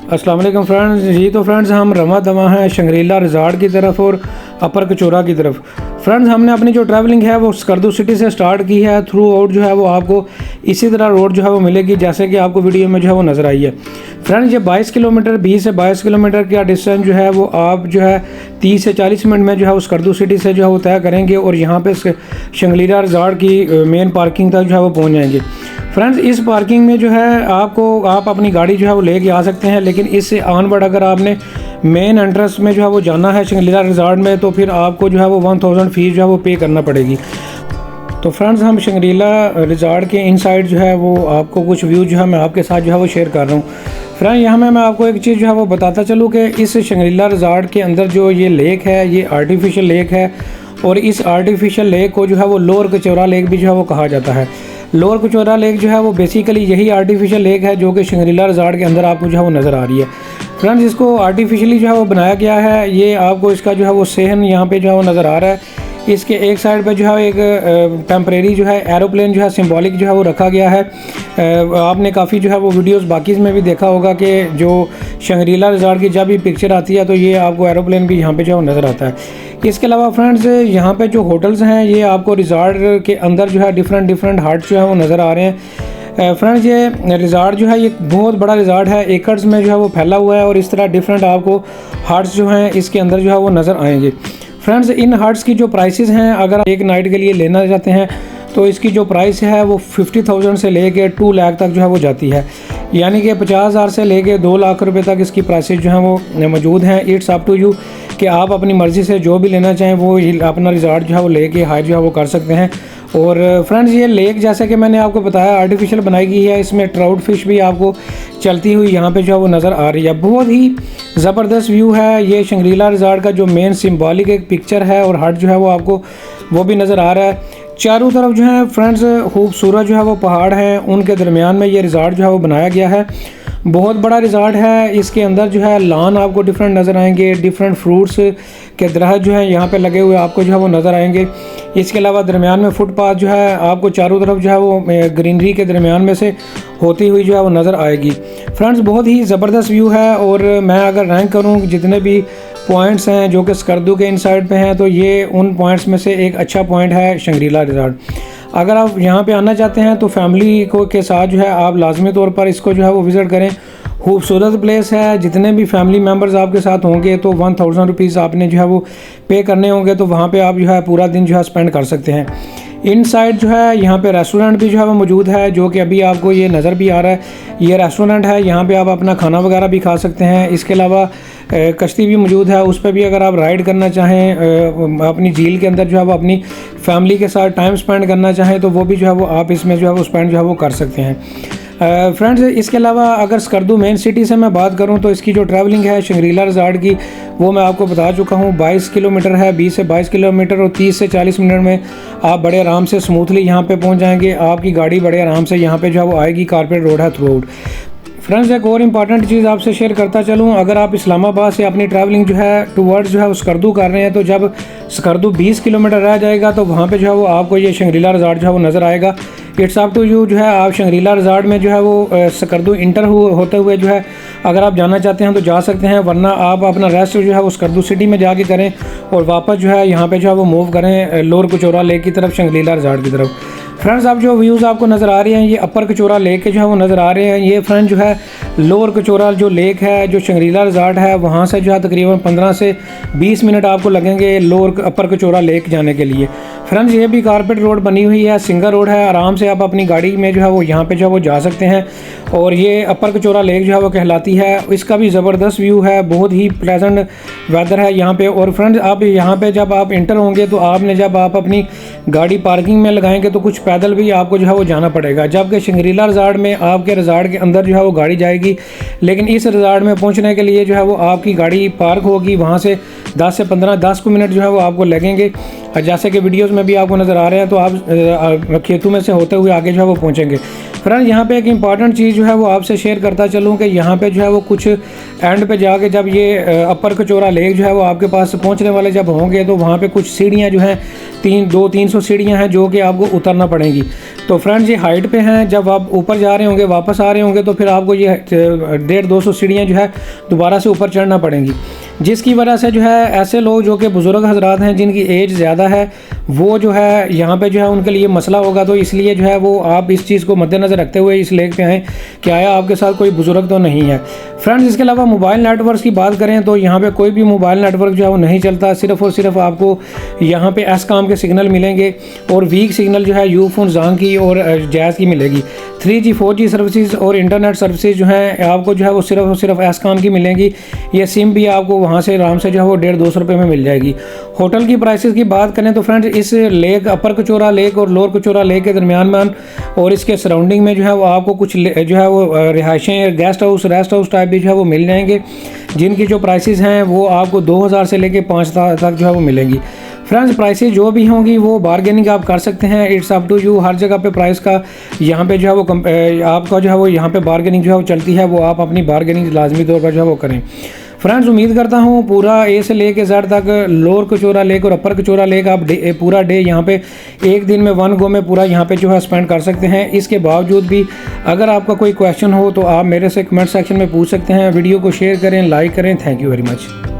अस्सलाम वालेकुम फ्रेंड्स। जी तो फ्रेंड्स हम रमा दवा हैं शंग्रीला रिज़ॉर्ट की तरफ और अपर कचौरा की तरफ। फ्रेंड्स हमने अपनी जो ट्रैवलिंग है वो स्कर्दू सिटी से स्टार्ट की है। थ्रू आउट जो है वो आपको इसी तरह रोड जो है वो मिलेगी जैसे कि आपको वीडियो में जो है वो नज़र आई है। फ्रेंड्स ये 22 किलोमीटर 20 से 22 किलोमीटर का डिस्टेंस जो है वो आप जो है 30 से 40 मिनट में जो है वो स्कर्दू सिटी से जो है वो तय करेंगे और यहाँ पे शंग्रीला रिज़ॉर्ट की मेन पार्किंग तक जो है वो पहुँच जाएंगे। फ्रेंड्स इस पार्किंग में जो है आप अपनी गाड़ी जो है वो लेके आ सकते हैं, लेकिन इससे ऑनवर्ड अगर आपने मेन एंट्रेंस में जो है वो जाना है शंग्रीला रिज़ॉर्ट में तो फिर आपको जो है वो 1000 फीस जो है वो पे करना पड़ेगी। तो फ्रेंड्स हम शंग्रीला रिज़ॉर्ट के इनसाइड जो है वो आपको कुछ व्यू जो है मैं आपके साथ जो है वो शेयर कर रहा हूँ। फ्रेंड यहाँ मैं आपको एक चीज़ जो है वो बताता चलूँ कि इस शंग्रीला रिज़ॉर्ट के अंदर जो ये लेक है ये आर्टिफिशियल लेक है और इस आर्टिफिशियल लेक को जो है वो लोअर कचौरा लेक भी जो है वो कहा जाता है। लोअर कचौरा लेक जो है वो बेसिकली यही आर्टिफिशियल लेक है जो कि शंग्रीला रिज़ॉर्ट के अंदर आपको जो है वो नज़र आ रही है। फ्रेंड्स इसको आर्टिफिशियली जो है वो बनाया गया है। ये आपको इसका जो है वो सहन यहाँ पे जो है वो नज़र आ रहा है। इसके एक साइड पे जो है एक टेम्परेरी जो है एरोप्लेन जो है सिंबॉलिक जो है वो रखा गया है। आपने काफ़ी जो है वो वीडियोस बाकीज़ में भी देखा होगा कि जो शंग्रीला रिज़ॉर्ट की जब भी पिक्चर आती है तो ये आपको एरोप्लेन भी यहाँ पे जो है नज़र आता है। इसके अलावा फ्रेंड्स यहाँ पे जो होटल्स हैं ये आपको रिज़ॉर्ट के अंदर जो है डिफरेंट हट्स जो है वो नज़र आ रहे हैं। फ्रेंड्स ये रिज़ॉर्ट जो है ये बहुत बड़ा रिज़ॉर्ट है, एकड़्स में जो है वो फैला हुआ है और इस तरह डिफरेंट आपको हट्स जो हैं इसके अंदर जो है वो नज़र आएंगे। फ्रेंड्स इन हट्स की जो प्राइसेस हैं अगर आप एक नाइट के लिए लेना चाहते हैं तो इसकी जो प्राइस है वो 50,000 से लेके 2 लाख तक जो है वो जाती है, यानी कि 50,000 से लेके 2 लाख रुपए तक इसकी प्राइसेस जो हैं वो मौजूद हैं। इट्स अप टू यू कि आप अपनी मर्ज़ी से जो भी लेना चाहें वो अपना रिज़ॉर्ट जो है वो लेके हायर जो है वो कर सकते हैं। और फ्रेंड्स ये लेक जैसे कि मैंने आपको बताया आर्टिफिशियल बनाई गई है, इसमें ट्राउट फिश भी आपको चलती हुई यहाँ पे जो है वो नज़र आ रही है। बहुत ही ज़बरदस्त व्यू है। ये शंग्रीला रिज़ॉर्ट का जो मेन सिंबॉलिक एक पिक्चर है और हट जो है वो आपको वो भी नज़र आ रहा है। चारों तरफ जो है फ्रेंड्स खूबसूरत जो है वो पहाड़ हैं, उनके दरमियान में ये रिज़ॉर्ट जो है वो बनाया गया है। बहुत बड़ा रिज़ॉर्ट है। इसके अंदर जो है लॉन आपको डिफरेंट नज़र आएंगे, डिफरेंट फ्रूट्स के दरख्त जो है यहाँ पे लगे हुए आपको जो है वो नज़र आएंगे। इसके अलावा दरमियान में फुटपाथ जो है आपको चारों तरफ जो है वो ग्रीनरी के दरमियान में से होती हुई जो है वो नज़र आएगी। फ्रेंड्स बहुत ही ज़बरदस्त व्यू है और मैं अगर रैंक करूँ जितने भी पॉइंट्स हैं जो कि स्कर्दू के इनसाइड पे हैं तो ये उन पॉइंट्स में से एक अच्छा पॉइंट है शंग्रीला रिज़ॉर्ट। अगर आप यहाँ पे आना चाहते हैं तो फैमिली को के साथ जो है आप लाजमी तौर पर इसको जो है वो विज़िट करें। खूबसूरत प्लेस है। जितने भी फैमिली मेम्बर्स आपके साथ होंगे तो 1000 रुपीज़ आपने जो है वो पे करने होंगे, तो वहाँ पे आप जो है पूरा दिन जो है स्पेंड कर सकते हैं। इनसाइड जो है यहाँ पे रेस्टोरेंट भी जो है वो मौजूद है जो कि अभी आपको ये नज़र भी आ रहा है। ये रेस्टोरेंट है, यहाँ पे आप अपना खाना वगैरह भी खा सकते हैं। इसके अलावा कश्ती भी मौजूद है, उस पर भी अगर आप राइड करना चाहें अपनी झील के अंदर जो है वो अपनी फैमिली के साथ टाइम स्पेंड करना चाहें तो वो भी जो है वो आप इसमें जो है वो स्पेंड जो है वो कर सकते हैं। फ्रेंड्स इसके अलावा अगर स्कर्दू मेन सिटी से मैं बात करूं तो इसकी जो ट्रैवलिंग है शंग्रीला रिज़ॉर्ट की वो मैं आपको बता चुका हूं। 22 किलोमीटर है, 20 से 22 किलोमीटर और 30 से 40 मिनट में आप बड़े आराम से स्मूथली यहां पे पहुंच जाएंगे। आपकी गाड़ी बड़े आराम से यहां पे जो है वो आएगी। कारपेट रोड है थ्रू आउट। फ्रेंड्स एक और इम्पॉर्टेंट चीज़ आपसे शेयर करता चलूँ, अगर आप इस्लामाबाद से अपनी ट्रैवलिंग जो है टूवर्ड्स जो है स्कर्दू कर रहे हैं तो जब स्कर्दू 20 किलोमीटर रह जाएगा तो वहाँ पे जो है वो आपको ये शंग्रीला रिज़ॉर्ट जो है वो नज़र आएगा। इट्स अप टू यू जो है आप शंग्रीला रिज़ॉर्ट में जो है वो स्कर्दू इंटर होते हुए जो है अगर आप जाना चाहते हैं तो जा सकते हैं, वरना आप अपना रेस्ट जो है वो स्कर्दू सिटी में जाके करें और वापस जो है यहाँ पे जो है वो मूव करें लोअर कचौरा लेक की तरफ, शंग्रीला रिज़ॉर्ट की तरफ। फ्रेंड्स अब जो व्यूज़ आपको नज़र आ रहे हैं ये अपर कचौरा लेक के जो है वो नज़र आ रहे हैं। ये फ्रेंड जो है लोअर कचौरा जो लेक है जो शंग्रीला रिज़ॉर्ट है वहाँ से जो है तकरीबन 15 से 20 मिनट आपको लगेंगे लोअर अपर कचौरा लेक जाने के लिए। फ्रेंड्स ये भी कारपेट रोड बनी हुई है, सिंगल रोड है, आराम से आप अपनी गाड़ी में जो है वो यहाँ पे जो है वो जा सकते हैं और ये अपर कचौरा लेक जो है वो कहलाती है। इसका भी ज़बरदस्त व्यू है, बहुत ही प्लेजेंट वेदर है यहाँ पे। और फ्रेंड्स आप यहाँ पे जब आप इंटर होंगे तो आपने जब आप अपनी गाड़ी पार्किंग में लगाएंगे तो कुछ पैदल भी आपको जो है वो जाना पड़ेगा, जबकि शंग्रीला रिज़ॉर्ट में आपके रिज़ॉर्ट के अंदर जो है वो गाड़ी जाएगी। लेकिन इस रिज़ॉर्ट में पहुँचने के लिए जो है वो आपकी गाड़ी पार्क होगी, वहाँ से 10 से 15 मिनट जो है वो आपको लगेंगे। जैसे कि वीडियोस में भी आपको नज़र आ रहे हैं तो आप खेतों में से होते हुए आगे जो है वो पहुँचेंगे। फ्रेंड्स यहाँ पे एक इम्पॉर्टेंट चीज़ जो है वो आपसे शेयर करता चलूँ कि यहाँ पे जो है वो कुछ एंड पे जाके जब ये अपर कचौरा लेक जो है वो आपके पास पहुँचने वाले जब होंगे तो वहाँ पे कुछ सीढ़ियाँ जो हैं 300 सीढ़ियाँ हैं जो कि आपको उतरना पड़ेंगी। तो फ्रेंड्स ये हाइट पे हैं, जब आप ऊपर जा रहे होंगे वापस आ रहे होंगे तो फिर आपको ये 150-200 सीढ़ियाँ जो है दोबारा से ऊपर चढ़ना पड़ेंगी, जिसकी वजह से जो है ऐसे लोग जो कि बुज़ुर्ग हजरात हैं जिनकी एज ज़्यादा है वो जो है यहाँ पे जो है उनके लिए मसला होगा। तो इसलिए जो है वो आप इस चीज़ को मद्देनज़र रखते हुए इस लेक पे आएँ कि आया आपके साथ कोई बुज़ुर्ग तो नहीं है। फ्रेंड्स इसके अलावा मोबाइल नेटवर्क की बात करें तो यहाँ पे कोई भी मोबाइल नेटवर्क जो है वो नहीं चलता, सिर्फ़ और सिर्फ आपको यहाँ पे एसकॉम के सिग्नल मिलेंगे और वीक सिग्नल जो है यूफोन जान की और जैज़ की मिलेगी। 3G 4G सर्विसेज और इंटरनेट सर्विसेज जो हैं आपको जो है वो सिर्फ और सिर्फ एसकॉम की मिलेंगी। ये सिम भी आपको वहाँ से आराम से जो है वो 150-200 रुपये में मिल जाएगी। होटल की प्राइसेस की बात करें तो फ्रेंड्स इस लेक अपर कचौरा लेक और लोअर कचौरा लेक के दरमियान में और इसके सराउंडिंग में जो है वो आपको कुछ जो है वो रिहाइशें, guest house, rest house type भी जो है वो मिल जाएंगे, जिनकी जो प्राइसेस हैं वो आपको 2000 से लेके 5000 तक जो है वो मिलेंगी। फ्रेंड्स प्राइसेस जो भी होंगी वो बारगेनिंग आप कर सकते हैं, इट्स अप टू यू। हर जगह पे प्राइस का यहाँ पे जो है वो आपका जो है वो यहाँ पे बारगेनिंग जो है वो चलती है, वो आप अपनी बारगेनिंग लाजमी तौर पर जो है वो करें। फ्रेंड्स उम्मीद करता हूँ पूरा ए से लेके जेड तक लोअर कचौरा लेक और अपर कचौरा लेक आप पूरा डे यहाँ पे एक दिन में वन गो में पूरा यहाँ पे जो है स्पेंड कर सकते हैं। इसके बावजूद भी अगर आपका कोई क्वेश्चन हो तो आप मेरे से कमेंट सेक्शन में पूछ सकते हैं। वीडियो को शेयर करें, लाइक करें। Thank you very much.